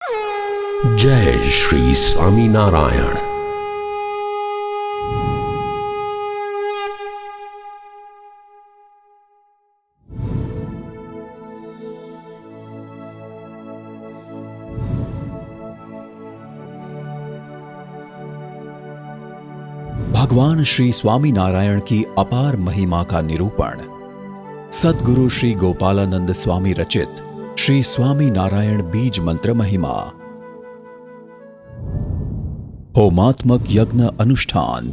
जय श्री स्वामी नारायण। भगवान श्री स्वामी नारायण की अपार महिमा का निरूपण सद्गुरु श्री गोपालानंद स्वामी रचित श्री स्वामी नारायण बीज मंत्र महिमा। होमात्मक यज्ञ अनुष्ठान।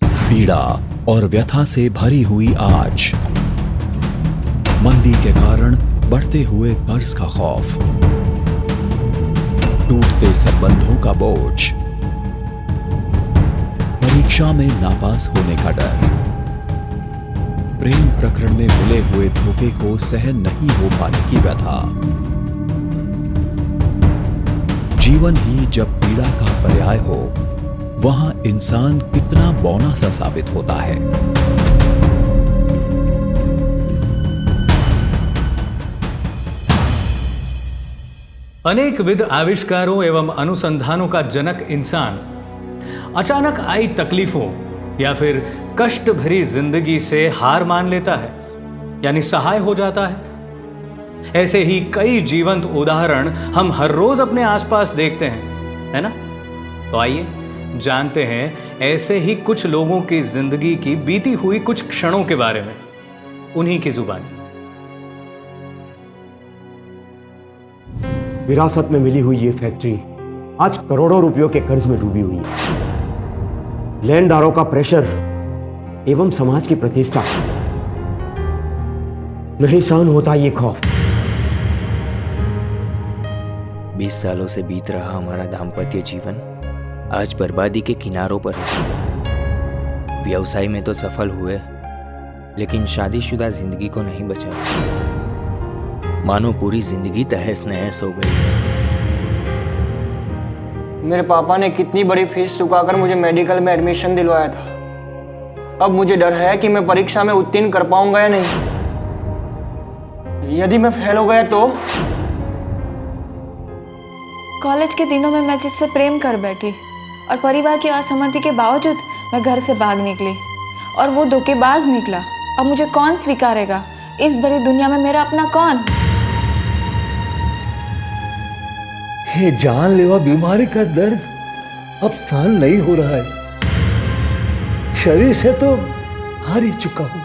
पीड़ा और व्यथा से भरी हुई आज, मंदी के कारण बढ़ते हुए कर्ज का खौफ, टूटते संबंधों का बोझ, परीक्षा में नापास होने का डर, प्रेम प्रकरण में मिले हुए धोखे को सहन नहीं हो पाने की व्यथा। जीवन ही जब पीड़ा का पर्याय हो, वहां इंसान कितना बौना सा साबित होता है। अनेकविध आविष्कारों एवं अनुसंधानों का जनक इंसान अचानक आई तकलीफों या फिर कष्ट भरी जिंदगी से हार मान लेता है, यानी सहाय हो जाता है। ऐसे ही कई जीवंत उदाहरण हम हर रोज अपने आसपास देखते हैं, है ना? तो आइए जानते हैं ऐसे ही कुछ लोगों की जिंदगी की बीती हुई कुछ क्षणों के बारे में, उन्हीं की जुबानी। विरासत में मिली हुई ये फैक्ट्री आज करोड़ों रुपयों के कर्ज में डूबी हुई है। लेनदारों का प्रेशर एवं समाज की प्रतिष्ठा, नहीं सहन होता ये खौफ। 20 सालों से बीत रहा हमारा दाम्पत्य जीवन आज बर्बादी के किनारों पर है। व्यवसाय में तो सफल हुए, लेकिन शादीशुदा जिंदगी को नहीं बचा। मानो पूरी जिंदगी तहस नहस हो गई। मेरे पापा ने कितनी बड़ी फीस चुकाकर मुझे मेडिकल में एडमिशन दिलवाया था। अब मुझे डर है कि मैं परीक्षा में उत्तीर्ण कर पाऊंगा या नहीं। यदि मैं फेल हो गया तो? कॉलेज के दिनों में मैं जिससे प्रेम कर बैठी और परिवार की असहमति के बावजूद मैं घर से भाग निकली और वो धोखेबाज निकला। अब मुझे कौन स्वीकारेगा? इस बड़ी दुनिया में मेरा अपना कौन? ये जानलेवा बीमारी का दर्द अब सहन नहीं हो रहा है। शरीर से तो हार ही चुका हूं,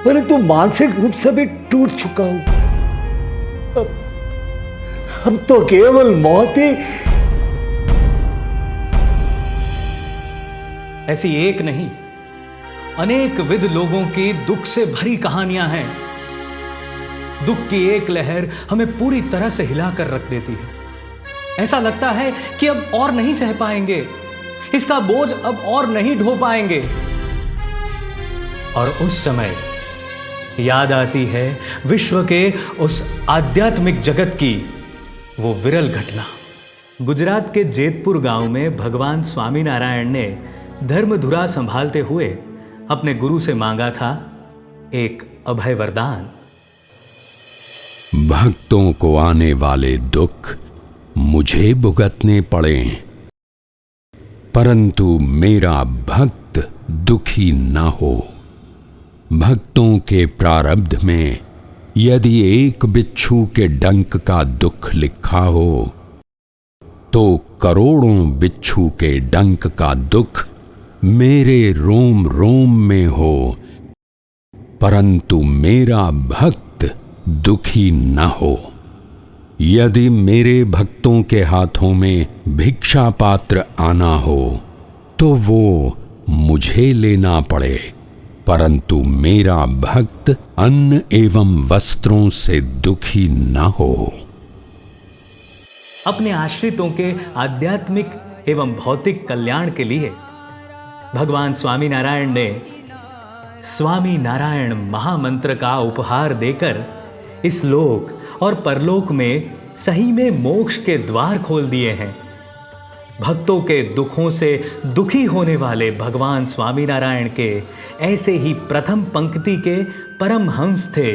परंतु मानसिक रूप से भी टूट चुका हूं। अब तो केवल मौत ही। ऐसी एक नहीं, अनेक विध लोगों की दुख से भरी कहानियां हैं। दुख की एक लहर हमें पूरी तरह से हिलाकर रख देती है। ऐसा लगता है कि अब और नहीं सह पाएंगे, इसका बोझ अब और नहीं ढो पाएंगे। और उस समय याद आती है विश्व के उस आध्यात्मिक जगत की वो विरल घटना। गुजरात के जेतपुर गांव में भगवान स्वामी नारायण ने धर्मधुरा संभालते हुए अपने गुरु से मांगा था एक अभय वरदान। भक्तों को आने वाले दुख मुझे भुगतने पड़े, परंतु मेरा भक्त दुखी ना हो। भक्तों के प्रारब्ध में यदि एक बिच्छू के डंक का दुख लिखा हो, तो करोड़ों बिच्छू के डंक का दुख मेरे रोम रोम में हो, परंतु मेरा भक्त दुखी न हो। यदि मेरे भक्तों के हाथों में भिक्षा पात्र आना हो, तो वो मुझे लेना पड़े, परंतु मेरा भक्त अन्न एवं वस्त्रों से दुखी न हो। अपने आश्रितों के आध्यात्मिक एवं भौतिक कल्याण के लिए भगवान स्वामी नारायण ने स्वामी नारायण महामंत्र का उपहार देकर इस लोक और परलोक में सही में मोक्ष के द्वार खोल दिए हैं। भक्तों के दुखों से दुखी होने वाले भगवान स्वामी नारायण के ऐसे ही प्रथम पंक्ति के परमहंस थे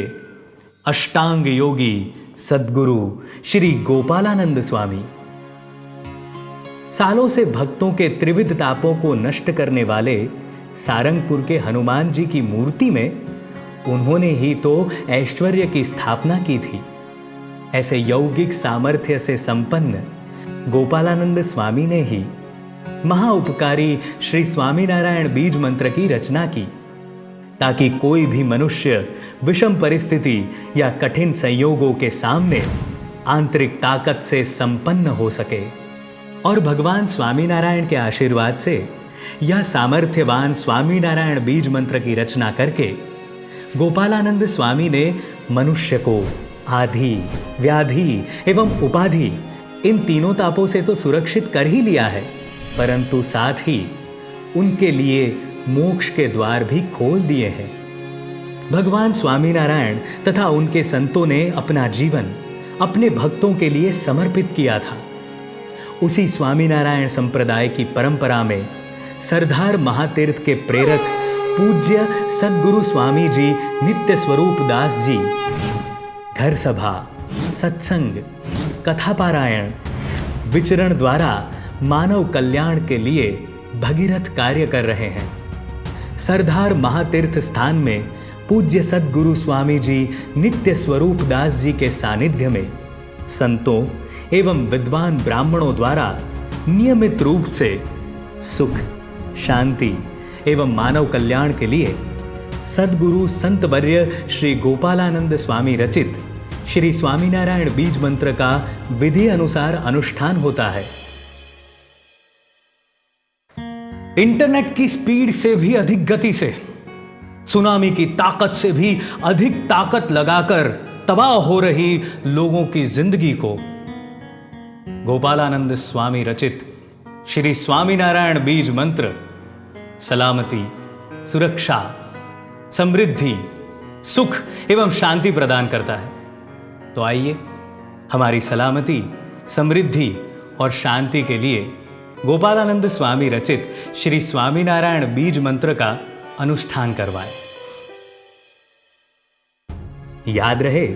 अष्टांग योगी सद्गुरु श्री गोपालानंद स्वामी। सालों से भक्तों के त्रिविध तापों को नष्ट करने वाले सारंगपुर के हनुमान जी की मूर्ति में उन्होंने ही तो ऐश्वर्य की स्थापना की थी। ऐसे यौगिक सामर्थ्य से संपन्न गोपालानंद स्वामी ने ही महाउपकारी श्री स्वामीनारायण बीज मंत्र की रचना की, ताकि कोई भी मनुष्य विषम परिस्थिति या कठिन संयोगों के सामने आंतरिक ताकत से संपन्न हो सके। और भगवान स्वामीनारायण के आशीर्वाद से यह सामर्थ्यवान स्वामीनारायण बीज मंत्र की रचना करके गोपालानंद स्वामी ने मनुष्य को आधि, व्याधि एवं उपाधि इन तीनों तापों से तो सुरक्षित कर ही लिया है, परंतु साथ ही उनके लिए मोक्ष के द्वार भी खोल दिए हैं। भगवान स्वामीनारायण तथा उनके संतों ने अपना जीवन अपने भक्तों के लिए समर्पित किया था। उसी स्वामीनारायण संप्रदाय की परंपरा में सरदार महातीर्थ के प्रेरक पूज्य सद्गुरु स्वामी जी नित्य स्वरूप दास जी घर सभा, सत्संग, कथा पारायण, विचरण द्वारा मानव कल्याण के लिए भगीरथ कार्य कर रहे हैं। सरदार महातीर्थ स्थान में पूज्य सद्गुरु स्वामी जी नित्य स्वरूप दास जी के सानिध्य में संतों एवं विद्वान ब्राह्मणों द्वारा नियमित रूप से सुख, शांति एवं मानव कल्याण के लिए सद्गुरु संतवर्य श्री गोपालानंद स्वामी रचित श्री स्वामीनारायण बीज मंत्र का विधि अनुसार अनुष्ठान होता है। इंटरनेट की स्पीड से भी अधिक गति से, सुनामी की ताकत से भी अधिक ताकत लगाकर तबाह हो रही लोगों की जिंदगी को गोपालानंद स्वामी रचित श्री स्वामीनारायण बीज मंत्र सलामती, सुरक्षा, समृद्धि, सुख एवं शांति प्रदान करता है। तो आइए हमारी सलामती, समृद्धि और शांति के लिए गोपालानंद स्वामी रचित श्री स्वामीनारायण बीज मंत्र का अनुष्ठान करवाएं। याद रहे,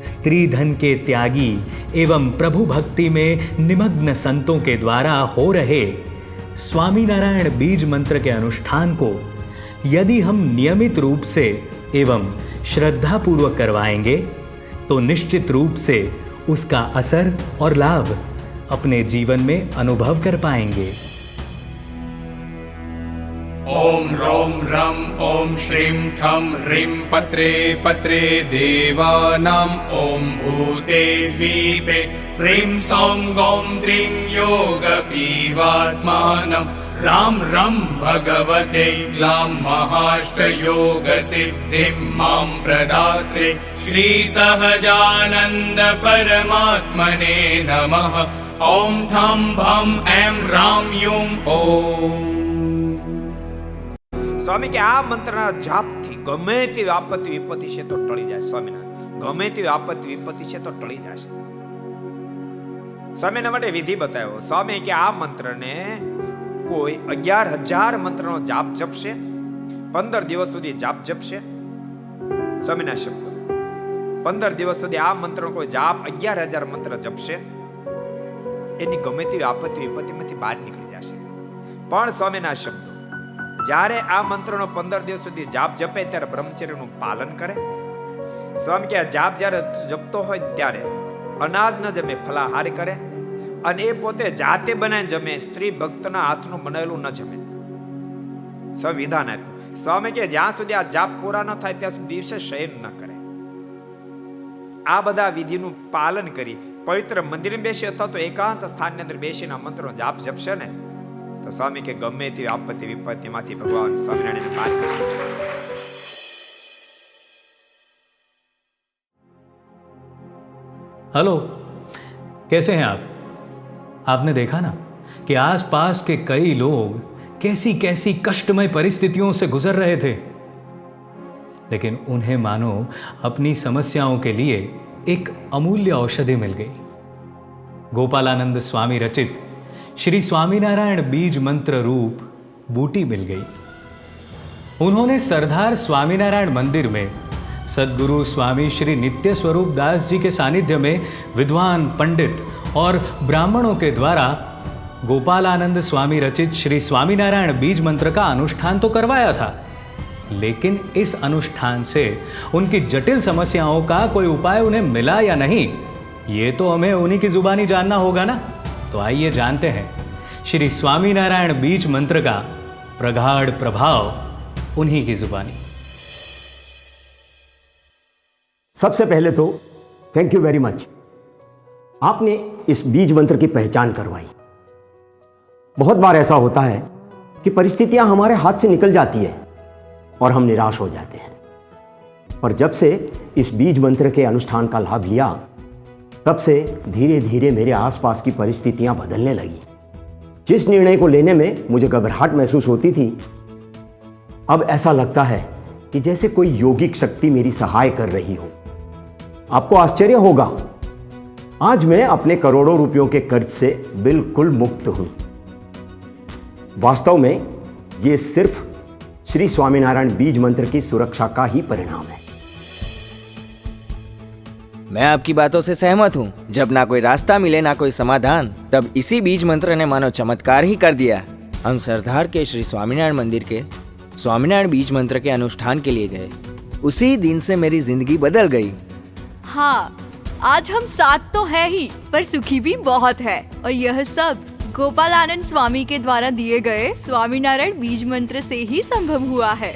स्त्री धन के त्यागी एवं प्रभु भक्ति में निमग्न संतों के द्वारा हो रहे स्वामीनारायण बीज मंत्र के अनुष्ठान को यदि हम नियमित रूप से एवं श्रद्धापूर्वक करवाएंगे तो निश्चित रूप से उसका असर और लाभ अपने जीवन में अनुभव कर पाएंगे। ओम रोम रम ओम श्रीं ठम ह्रीं पत्रे पत्रे देवानां ओम भूते द्वीपे ह्रीं सौं गौं द्रीं योगपीवात्मानं राम रम भगवते ग्लां महाष्टयोग सिद्धिं मां प्रदात्रे श्री सहजानंद परमात्मने नमः। ओम थम भम एम राम यूं ओम। સ્વામી કે આ મંત્રના જાપથી ગમે તેવી આપત્તિ વિપત્તિ છે તો ટળી જાય। સ્વામીના ગમે તેવી આપત્તિ વિપત્તિ છે તો ટળી જશે। સ્વામીના માટે વિધિ બતાવ્યો। સ્વામી કે આ મંત્રને કોઈ 11,000 મંત્રનો જાપ જપશે, 15 દિવસ સુધી જાપ જપશે। સ્વામીના શબ્દ 15 દિવસ સુધી આ મંત્રનો કોઈ જાપ 11,000 મંત્ર જપશે, એની ગમે તેવી આપત્તિ વિપત્તિમાંથી બહાર નીકળી જશે। પણ સ્વામીના શબ્દો જ્યારે આ મંત્રનો 15 દિવસ સુધી જાપ જપે ત્યારે બ્રહ્મચર્યનું પાલન કરે। સ્વામી કે આ જાપ જ્યારે જપતો હોય ત્યારે અનાજ ન જમે, ફલાહાર કરે અને એ પોતે જાતે બનાવીને જમે, સ્ત્રી ભક્તના હાથનું બનાવેલું ન જમે। સ્વામી વિધાન આપ્યું। સ્વામી કે જ્યાં સુધી આ જાપ પૂરા ન થાય ત્યાં સુધી દિવસે શયન ન કરે। આ બધા વિધિનું પાલન કરી પવિત્ર મંદિરમાં બેસી અથવા તો એકાંત સ્થાનની અંદર બેસીને આ મંત્રનો જાપ જપશે ને તો સ્વામી કે ગમે તેવી આપત્તિ વિપત્તિમાંથી ભગવાન સ્વામિનારાયણને પાર કરી। हेलो, कैसे हैं आप? आपने देखा ना कि आसपास के कई लोग कैसी कैसी कष्टमय परिस्थितियों से गुजर रहे थे, लेकिन उन्हें मानो अपनी समस्याओं के लिए एक अमूल्य औषधि मिल गई। गोपालानंद स्वामी रचित श्री स्वामीनारायण बीज मंत्र रूप बूटी मिल गई। उन्होंने सरदार स्वामीनारायण मंदिर में सद्गुरु स्वामी श्री नित्य स्वरूप दास जी के सानिध्य में विद्वान पंडित और ब्राह्मणों के द्वारा गोपालानंद स्वामी रचित श्री स्वामीनारायण बीज मंत्र का अनुष्ठान तो करवाया था, लेकिन इस अनुष्ठान से उनकी जटिल समस्याओं का कोई उपाय उन्हें मिला या नहीं, ये तो हमें उन्हीं की जुबानी जानना होगा ना। तो आइए जानते हैं श्री स्वामीनारायण बीज मंत्र का प्रगाढ़ प्रभाव उन्हीं की जुबानी। सबसे पहले तो थैंक यू वेरी मच, आपने इस बीज मंत्र की पहचान करवाई। बहुत बार ऐसा होता है कि परिस्थितियां हमारे हाथ से निकल जाती है और हम निराश हो जाते हैं, पर जब से इस बीज मंत्र के अनुष्ठान का लाभ लिया, तब से धीरे धीरे मेरे आसपास की परिस्थितियां बदलने लगी। जिस निर्णय को लेने में मुझे घबराहट महसूस होती थी, अब ऐसा लगता है कि जैसे कोई यौगिक शक्ति मेरी सहाय कर रही हो। आपको आश्चर्य होगा, आज मैं अपने करोड़ों रुपयों के कर्ज से बिल्कुल मुक्त हूं। वास्तव में ये सिर्फ श्री स्वामीनारायण बीज मंत्र की सुरक्षा का ही परिणाम है। मैं आपकी बातों से सहमत हूँ। जब ना कोई रास्ता मिले ना कोई समाधान, तब इसी बीज मंत्र ने मानो चमत्कार ही कर दिया। हम सरदार के श्री स्वामीनारायण मंदिर के स्वामीनारायण बीज मंत्र के अनुष्ठान के लिए गए। उसी दिन से मेरी जिंदगी बदल गई। हाँ, आज हम साथ तो है ही, पर सुखी भी बहुत है, और यह सब गोपालानंद स्वामी के द्वारा दिए गए स्वामीनारायण बीज मंत्र से ही संभव हुआ है।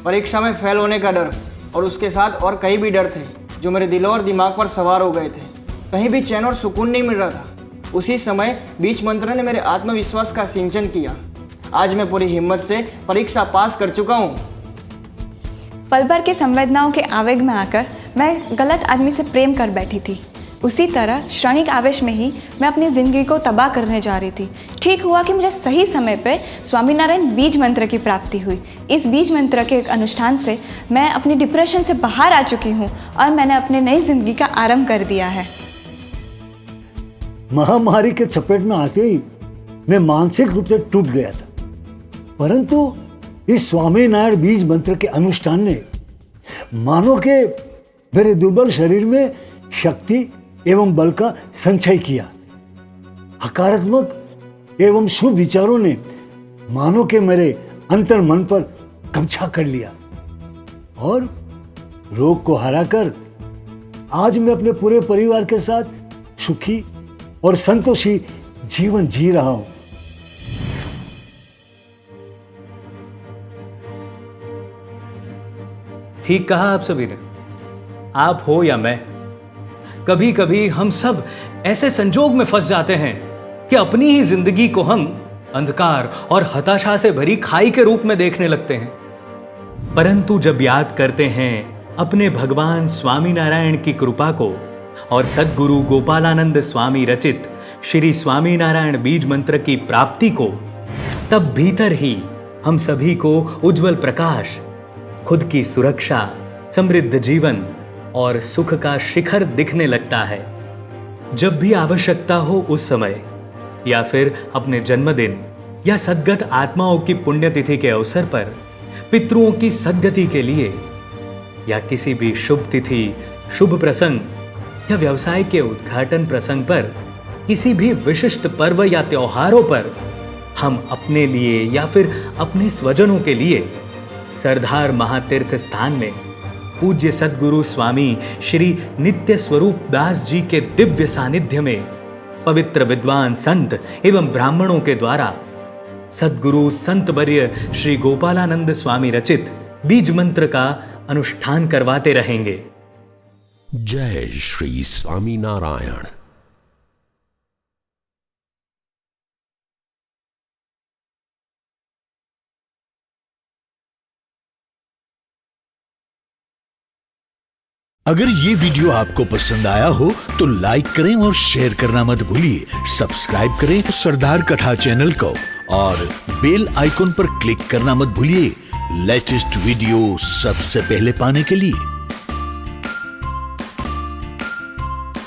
परीक्षा में फेल होने का डर और उसके साथ और कई भी डर थे जो मेरे दिल और दिमाग पर सवार हो गए थे। कहीं भी चैन और सुकून नहीं मिल रहा था। उसी समय बीज मंत्र ने मेरे आत्मविश्वास का सिंचन किया। आज मैं पूरी हिम्मत से परीक्षा पास कर चुका हूँ। पल भर के संवेदनाओं के आवेग में आकर मैं गलत आदमी से प्रेम कर बैठी थी। उसी तरह क्षणिक आवेश में ही मैं अपनी ज़िंदगी को तबाह करने जा रही थी। ठीक हुआ कि मुझे सही समय पे स्वामीनारायण बीज मंत्र की प्राप्ति हुई। इस बीज मंत्र के अनुष्ठान से मैं अपनी डिप्रेशन से बाहर आ चुकी हूँ और मैंने अपनी नई जिंदगी का आरंभ कर दिया है। महामारी के चपेट में आते ही मैं मानसिक रूप से टूट गया था, परंतु इस स्वामीनारायण बीज मंत्र के अनुष्ठान ने मानो के मेरे दुर्बल शरीर में शक्ति एवं बल का संचय किया। सकारात्मक एवं शुभ विचारों ने मानो के मेरे अंतर मन पर कब्जा कर लिया और रोग को हराकर आज मैं अपने पूरे परिवार के साथ सुखी और संतोषी जीवन जी रहा हूं। ठीक कहा आप सभी ने। आप हो या मैं, कभी कभी हम सब ऐसे संजोग में फंस जाते हैं कि अपनी ही जिंदगी को हम अंधकार और हताशा से भरी खाई के रूप में देखने लगते हैं। परंतु जब याद करते हैं अपने भगवान स्वामीनारायण की कृपा को और सद्गुरु गोपालानंद स्वामी रचित श्री स्वामीनारायण बीज मंत्र की प्राप्ति को, तब भीतर ही हम सभी को उज्जवल प्रकाश, खुद की सुरक्षा, समृद्ध जीवन और सुख का शिखर दिखने लगता है। जब भी आवश्यकता हो उस समय, या फिर अपने जन्मदिन या सद्गत आत्माओं की पुण्यतिथि के अवसर पर, पितरों की सद्गति के लिए, या किसी भी शुभ तिथि, शुभ प्रसंग या व्यवसाय के उद्घाटन प्रसंग पर, किसी भी विशिष्ट पर्व या त्योहारों पर हम अपने लिए या फिर अपने स्वजनों के लिए सरदार महातीर्थ स्थान में पूज्य सद्गुरु स्वामी श्री नित्य स्वरूप दास जी के दिव्य सानिध्य में पवित्र विद्वान संत एवं ब्राह्मणों के द्वारा सद्गुरु संत वर्य श्री गोपालानंद स्वामी रचित बीज मंत्र का अनुष्ठान करवाते रहेंगे। जय श्री स्वामीनारायण। अगर ये वीडियो आपको पसंद आया हो तो लाइक करें और शेयर करना मत भूलिए। सब्सक्राइब करें सरदार कथा चैनल को और बेल आइकॉन पर क्लिक करना मत भूलिए लेटेस्ट वीडियो सबसे पहले पाने के लिए।